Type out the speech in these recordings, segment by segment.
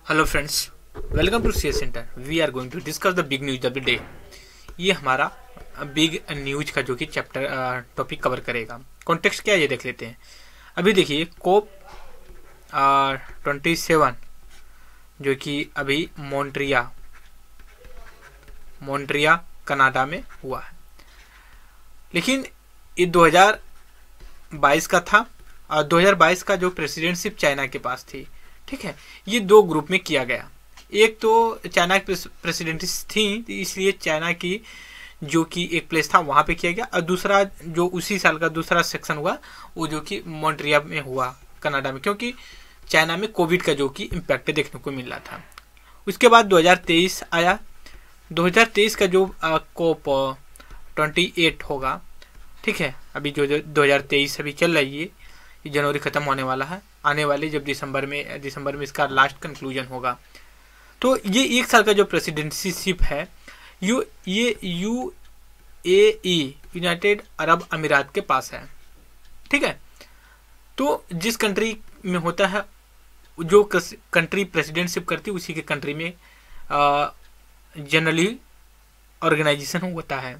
Hello friends, welcome to CS centre. We are going to discuss the big news of the day. ये हमारा big news का जो कि chapter topic cover करेगा। Context क्या है ये देख लेते हैं। अभी देखिए कोप 27 जो कि अभी मॉन्ट्रिया कनाडा में हुआ है, लेकिन ये 2022 का था और 2022 का जो प्रेसिडेंटशिप चाइना के पास थी। ठीक है, ये दो ग्रुप में किया गया। एक तो चाइना की प्रेसिडेंट थी, इसलिए चाइना की जो कि एक प्लेस था वहां पे किया गया, और दूसरा जो उसी साल का दूसरा सेक्शन हुआ वो जो कि मॉन्ट्रिया में हुआ कनाडा में, क्योंकि चाइना में कोविड का जो कि इम्पैक्ट देखने को मिल रहा था। उसके बाद 2023 आया। 2023 का जो कोप 28 होगा। ठीक है, अभी जो 2023 अभी चल रही है, ये जनवरी खत्म होने वाला है, आने वाले जब दिसंबर में इसका लास्ट कंक्लूजन होगा। तो ये एक साल का जो प्रेसिडेंसीशिप है ये यूएई यूनाइटेड अरब अमीरात के पास है। ठीक है, तो जिस कंट्री में होता है, जो कंट्री प्रेसिडेंटशिप करती है उसी के कंट्री में जनरली ऑर्गेनाइजेशन होता है।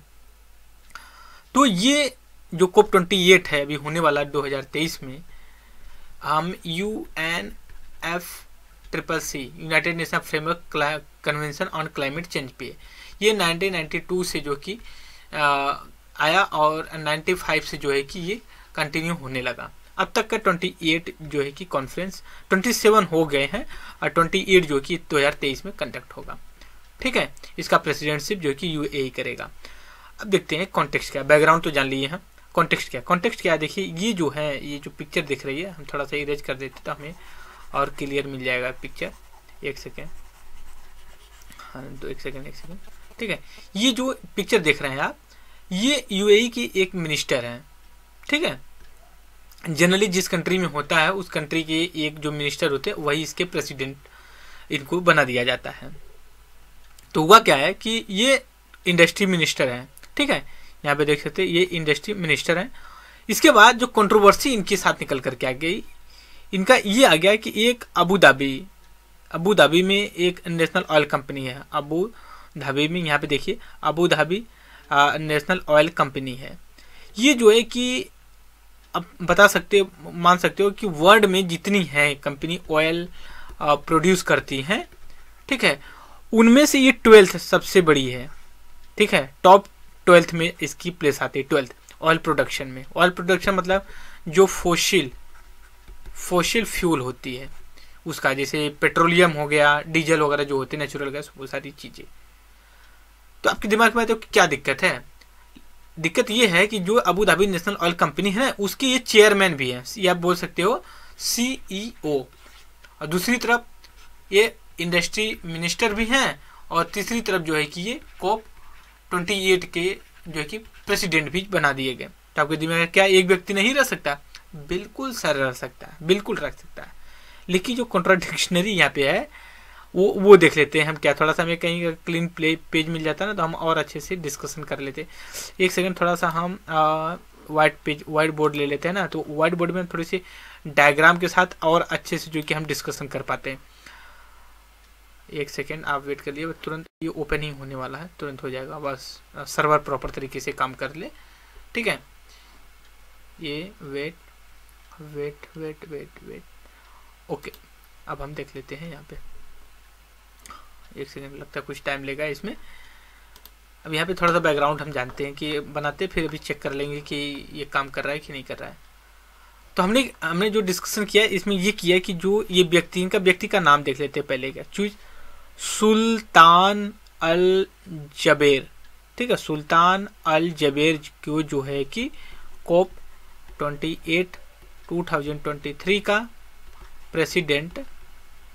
तो ये जो कोप 28 है अभी होने वाला 2023 में, हम UNFCCC United nation framework convention on climate change पे, ये 1992 से जो कि आया और 95 से जो है कि ये कंटिन्यू होने लगा। अब तक का 28 जो है कि कॉन्फ्रेंस 27 हो गए हैं और 28 जो कि 2023 में कंडक्ट होगा। ठीक है, इसका प्रेसिडेंटशिप जो कि यूएई करेगा। अब देखते हैं कॉन्टेक्स्ट क्या, बैकग्राउंड तो जान लिए हैं। कॉन्टेक्स्ट क्या है, देखिए ये जो है, ये जो पिक्चर दिख रही है, हम थोड़ा सा इरेज कर देते तो हमें और क्लियर मिल जाएगा पिक्चर। एक सेकेंड। ठीक है, ये जो पिक्चर देख रहे हैं आप, ये यूएई की एक मिनिस्टर हैं। ठीक है, जनरली जिस कंट्री में होता है उस कंट्री के एक जो मिनिस्टर होते हैं वही इसके प्रेसिडेंट इनको बना दिया जाता है। तो हुआ क्या है कि ये इंडस्ट्री मिनिस्टर हैं। ठीक है, यहाँ पे देख सकते हैं ये इंडस्ट्री मिनिस्टर हैं। इसके बाद जो कंट्रोवर्सी इनके साथ निकल करके आ गई, इनका ये आ गया कि एक अबू धाबी में एक नेशनल ऑयल कंपनी है। अबू धाबी में, यहाँ पे देखिए Abu Dhabi national oil company है। ये जो है कि अब मान सकते हो कि वर्ल्ड में जितनी है कंपनी ऑयल प्रोड्यूस करती हैं, ठीक है, उनमें से ये 12th सबसे बड़ी है। ठीक है, टॉप 12th में इसकी प्लेस आती है। 12th ऑयल प्रोडक्शन में। ऑयल प्रोडक्शन मतलब जो फोसिल फ्यूल होती है उसका, जैसे पेट्रोलियम हो गया, डीजल वगैरह जो होते हैं, नेचुरल गैस, वो सारी चीजें। तो आपके दिमाग में तो क्या दिक्कत है? दिक्कत ये है कि जो Abu Dhabi national oil company है उसके ये चेयरमैन भी है, या आप बोल सकते हो सीईओ, और दूसरी तरफ ये इंडस्ट्री मिनिस्टर भी हैं, और तीसरी तरफ जो है कि ये कोप 28 के जो है कि प्रेसिडेंट भी बना दिए गए। तो आपके दिमाग में क्या एक व्यक्ति नहीं रह सकता? बिल्कुल सर रह सकता है, बिल्कुल रह सकता है। लेकिन जो कॉन्ट्राडिक्शनरी यहाँ पे है वो देख लेते हैं हम। क्या थोड़ा सा हमें कहीं क्लीन पेज मिल जाता है ना, तो हम और अच्छे से डिस्कशन कर लेते। एक सेकंड, थोड़ा सा हम वाइट बोर्ड ले लेते हैं ना, तो वाइट बोर्ड में थोड़ी सी डायग्राम के साथ और अच्छे से जो कि हम डिस्कशन कर पाते हैं। एक सेकेंड आप वेट कर लिए, तुरंत ये ओपन ही होने वाला है, तुरंत हो जाएगा, बस सर्वर प्रॉपर तरीके से काम कर ले। ठीक है, ये वेट। ओके, अब हम देख लेते हैं यहाँ पे। एक सेकेंड, लगता है कुछ टाइम लेगा इसमें। अब यहाँ पे थोड़ा सा बैकग्राउंड हम जानते हैं कि बनाते, फिर अभी चेक कर लेंगे कि ये काम कर रहा है कि नहीं कर रहा है। तो हमने जो डिस्कशन किया इसमें ये किया कि जो ये व्यक्ति का नाम देख लेते हैं पहले का। चूज सुल्तान अल जबेर। ठीक है, सुल्तान अल जबेर को जो है कि कोप 28 2023 का प्रेसिडेंट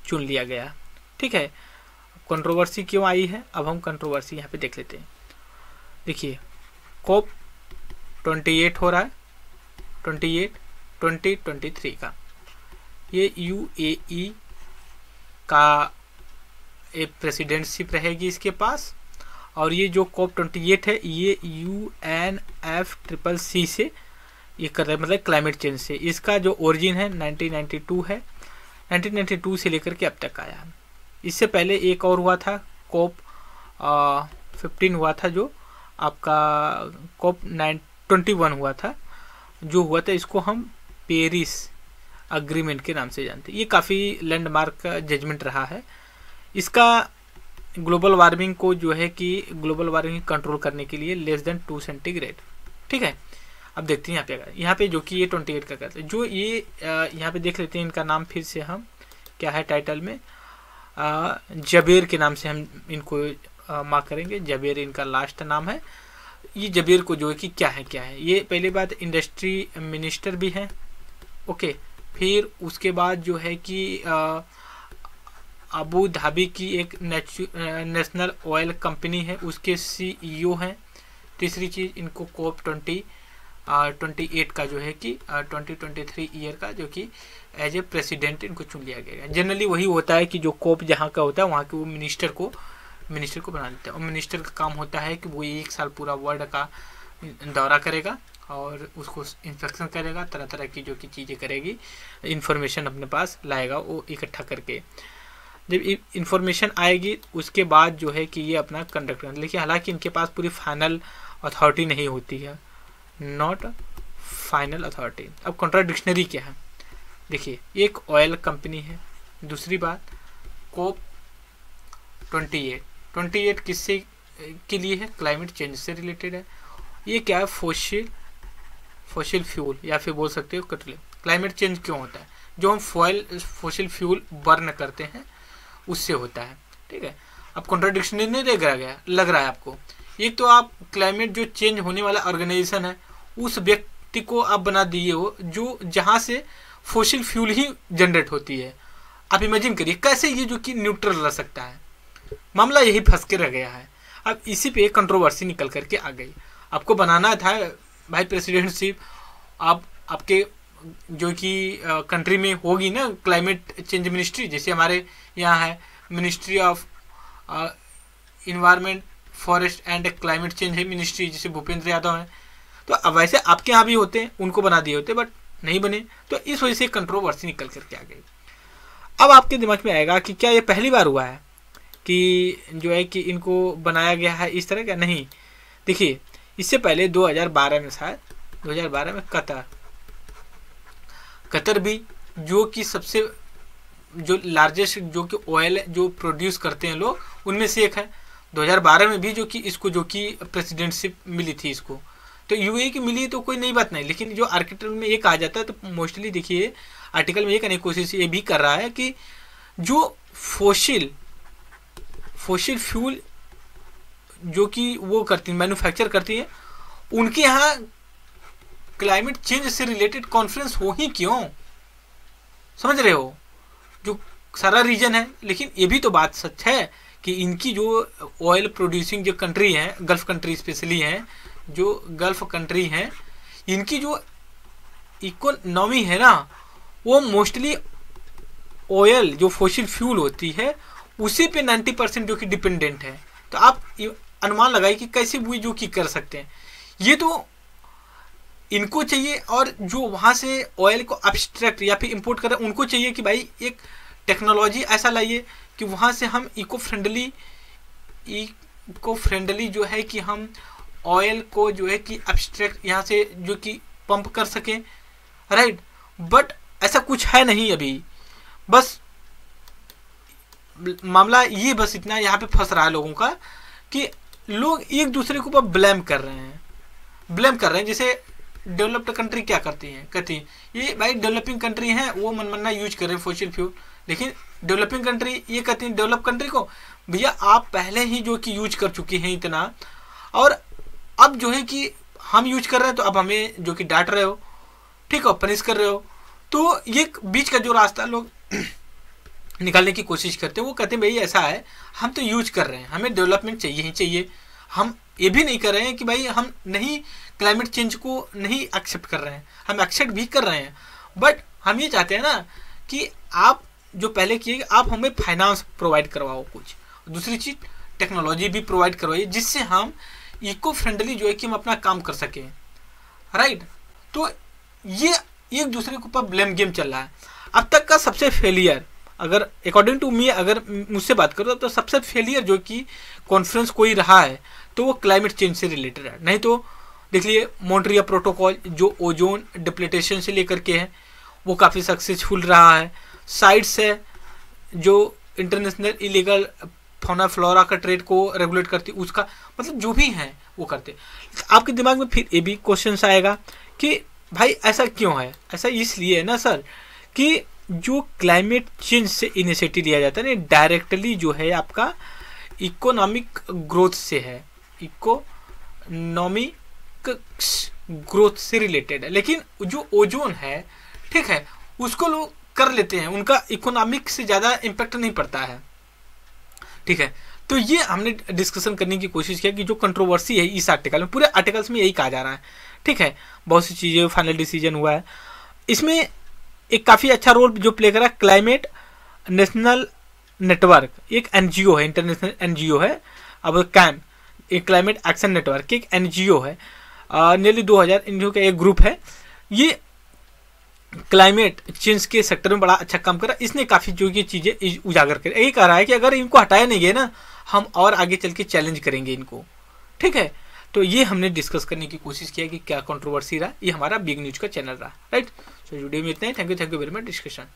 चुन लिया गया। ठीक है, कंट्रोवर्सी क्यों आई है, अब हम कंट्रोवर्सी यहाँ पे देख लेते हैं। देखिए कोप 28 हो रहा है, 2023 का, ये यूएई का एक प्रेसिडेंटशिप रहेगी इसके पास। और ये जो कोप 28 है ये UNFCCC से ये कर रहा है, मतलब क्लाइमेट चेंज से। इसका जो ओरिजिन है 1992 है, 1992 से लेकर के अब तक आया है। इससे पहले एक और हुआ था COP 15 हुआ था, जो आपका COP 21 हुआ था, जो हुआ था इसको हम पेरिस अग्रीमेंट के नाम से जानते हैं। ये काफ़ी लैंडमार्क का जजमेंट रहा है। इसका ग्लोबल वार्मिंग को जो है कि ग्लोबल वार्मिंग कंट्रोल करने के लिए लेस देन 2 सेंटीग्रेड, ठीक है। अब देखते हैं यहाँ पे जो कि ये 28 का करते हैं, जो ये यहाँ पे देख लेते हैं इनका नाम फिर से हम क्या है टाइटल में, जबेर के नाम से हम इनको मार्क करेंगे। जबेर इनका लास्ट नाम है। ये जबेर को जो है कि क्या है ये पहली बात इंडस्ट्री मिनिस्टर भी हैं, ओके। फिर उसके बाद जो है कि अबू धाबी की एक नेशनल ऑयल कंपनी है, उसके CEO हैं। तीसरी चीज़ इनको COP 28 का जो है कि 2023 ईयर का जो कि एज ए प्रेसिडेंट इनको चुन लिया गया है। जनरली वही होता है कि जो COP जहाँ का होता है वहाँ के वो मिनिस्टर को बना देते हैं, और मिनिस्टर का काम होता है कि वो 1 साल पूरा वर्ल्ड का दौरा करेगा और उसको इंस्पेक्शन करेगा, तरह तरह की जो कि चीज़ें करेगी, इंफॉर्मेशन अपने पास लाएगा वो इकट्ठा करके। जब इंफॉर्मेशन आएगी उसके बाद जो है कि ये अपना कंडक्ट करना, लेकिन हालांकि इनके पास पूरी फाइनल अथॉरिटी नहीं होती है, नॉट फाइनल अथॉरिटी। अब कॉन्ट्राडिक्शनरी क्या है, देखिए एक ऑयल कंपनी है, दूसरी बात COP 28 किससे के लिए है, क्लाइमेट चेंज से रिलेटेड है। ये क्या है, फोसिल फ्यूल या फिर बोल सकते हो पेट्रोलियम। क्लाइमेट चेंज क्यों होता है, जो हम फोसिल फ्यूल बर्न करते हैं उससे होता है, ठीक है। अब कॉन्ट्राडिक्शन नहीं लग रहा है आपको। एक तो आप क्लाइमेट जो चेंज होने वाला ऑर्गेनाइजेशन है उस व्यक्ति को आप बना दिए हो जो जहाँ से फोसिल फ्यूल ही जनरेट होती है। आप इमेजिन करिए कैसे ये जो कि न्यूट्रल रह सकता है। मामला यही फंस के रह गया है। अब इसी पे कंट्रोवर्सी निकल करके आ गई। आपको बनाना था भाई प्रेसिडेंटशिप, आप आपके जो कि कंट्री में होगी ना क्लाइमेट चेंज मिनिस्ट्री, जैसे हमारे यहाँ है ministry of environment forest and climate change है मिनिस्ट्री, जैसे भूपेंद्र यादव हैं। तो अब वैसे आपके यहाँ भी होते हैं, उनको बना दिए होते बट नहीं बने, तो इस वजह से कंट्रोवर्सी निकल करके आ गई। अब आपके दिमाग में आएगा कि क्या ये पहली बार हुआ है कि जो है कि इनको बनाया गया है इस तरह का। नहीं, देखिए इससे पहले 2012 में शायद 2012 में कतर भी जो कि सबसे जो लार्जेस्ट जो कि ऑयल जो प्रोड्यूस करते हैं लोग उनमें से एक है। 2012 में भी जो कि इसको जो कि प्रेसिडेंटशिप मिली थी इसको, तो यूएई की मिली तो कोई नई बात नहीं, लेकिन जो आर्टिकल में ये कहा जाता है तो मोस्टली देखिए आर्टिकल में ये करने की कोशिश ये भी कर रहा है कि जो फोसिल फ्यूल जो कि वो करती है मैन्युफैक्चर करती है उनके यहाँ क्लाइमेट चेंज से रिलेटेड कॉन्फ्रेंस हो ही क्यों, समझ रहे हो, जो सारा रीजन है। लेकिन ये भी तो बात सच है कि इनकी जो ऑयल प्रोड्यूसिंग जो कंट्री हैं, गल्फ कंट्री स्पेशली हैं, जो गल्फ कंट्री हैं, इनकी जो इकोनॉमी है ना वो मोस्टली ऑयल जो फोसिल फ्यूल होती है उसी पे 90% जो कि डिपेंडेंट है। तो आप अनुमान लगाइए कि कैसे वो जो कि कर सकते हैं। ये तो इनको चाहिए, और जो वहाँ से ऑयल को अब्स्ट्रैक्ट या फिर इंपोर्ट कर रहे हैं उनको चाहिए कि भाई एक टेक्नोलॉजी ऐसा लाइए कि वहाँ से हम इको फ्रेंडली जो है कि हम ऑयल को जो है कि अब्स्ट्रैक्ट यहाँ से जो कि पंप कर सकें, राइट। बट ऐसा कुछ है नहीं अभी, बस मामला ये बस इतना यहाँ पे फंस रहा है लोगों का कि लोग एक दूसरे के ऊपर ब्लेम कर रहे हैं। जैसे डेवलप्ड कंट्री क्या कहती हैं ये भाई डेवलपिंग कंट्री हैं वो मनमाना यूज कर रहे हैं फोसिल फ्यूल, लेकिन डेवलपिंग कंट्री ये कहती हैं डेवलप कंट्री को भैया आप पहले ही जो कि यूज कर चुके हैं इतना, और अब जो है कि हम यूज कर रहे हैं तो अब हमें जो कि डांट रहे हो, ठीक है, पनिश कर रहे हो। तो ये बीच का जो रास्ता लोग निकालने की कोशिश करते हैं, वो कहते हैं भाई ऐसा है हम तो यूज कर रहे हैं, हमें डेवलपमेंट चाहिए ही चाहिए। हम ये भी नहीं कर रहे हैं कि भाई हम नहीं क्लाइमेट चेंज को नहीं एक्सेप्ट कर रहे हैं, हम एक्सेप्ट भी कर रहे हैं, बट हम ये चाहते हैं ना कि आप जो पहले किए आप हमें फाइनेंस प्रोवाइड करवाओ कुछ, दूसरी चीज़ टेक्नोलॉजी भी प्रोवाइड करवाइए जिससे हम इको फ्रेंडली जो है कि हम अपना काम कर सकें, राइट। तो ये एक दूसरे के ऊपर ब्लेम गेम चल रहा है। अब तक का सबसे फेलियर अगर अकॉर्डिंग टू मी अगर मुझसे बात करो तो सबसे फेलियर जो कि कॉन्फ्रेंस कोई रहा है तो वो क्लाइमेट चेंज से रिलेटेड है। नहीं तो देख लिए मॉन्ट्रियल प्रोटोकॉल जो ओजोन डिप्लीटेशन से लेकर के है वो काफ़ी सक्सेसफुल रहा है। साइट्स है जो इंटरनेशनल इलीगल फौना फ्लोरा का ट्रेड को रेगुलेट करती, उसका मतलब जो भी है वो करते। आपके दिमाग में फिर ये भी क्वेश्चन आएगा कि भाई ऐसा क्यों है? ऐसा इसलिए है ना सर कि जो क्लाइमेट चेंज से इनिशिएटिव लिया जाता है ना डायरेक्टली जो है आपका इकोनॉमिक ग्रोथ से है, इकोनॉमिक ग्रोथ से रिलेटेड है। लेकिन जो ओजोन है ठीक है उसको लोग कर लेते हैं, उनका इकोनॉमिक से ज़्यादा इम्पैक्ट नहीं पड़ता है। ठीक है, तो ये हमने डिस्कशन करने की कोशिश किया कि जो कंट्रोवर्सी है इस आर्टिकल में, पूरे आर्टिकल्स में यही कहा जा रहा है। ठीक है, बहुत सी चीज़ें फाइनल डिसीजन हुआ है। इसमें एक काफ़ी अच्छा रोल जो प्ले करा क्लाइमेट नेशनल नेटवर्क, एक एनजीओ है, इंटरनेशनल एनजीओ है। अब कैम एक क्लाइमेट एक्शन नेटवर्क एक एनजीओ है, नियरली 2000 एनजीओ का एक ग्रुप है। ये क्लाइमेट चेंज के सेक्टर में बड़ा अच्छा काम करा। इसने काफ़ी जो ये चीज़ें उजागर कर यही कह रहा है कि अगर इनको हटाया नहीं गया ना हम और आगे चल के चैलेंज करेंगे इनको। ठीक है, तो ये हमने डिस्कस करने की कोशिश किया कि क्या कंट्रोवर्सी रहा। ये हमारा बिग न्यूज का चैनल रहा। राइट, सो वीडियो में इतना ही। Thank you very much discussion.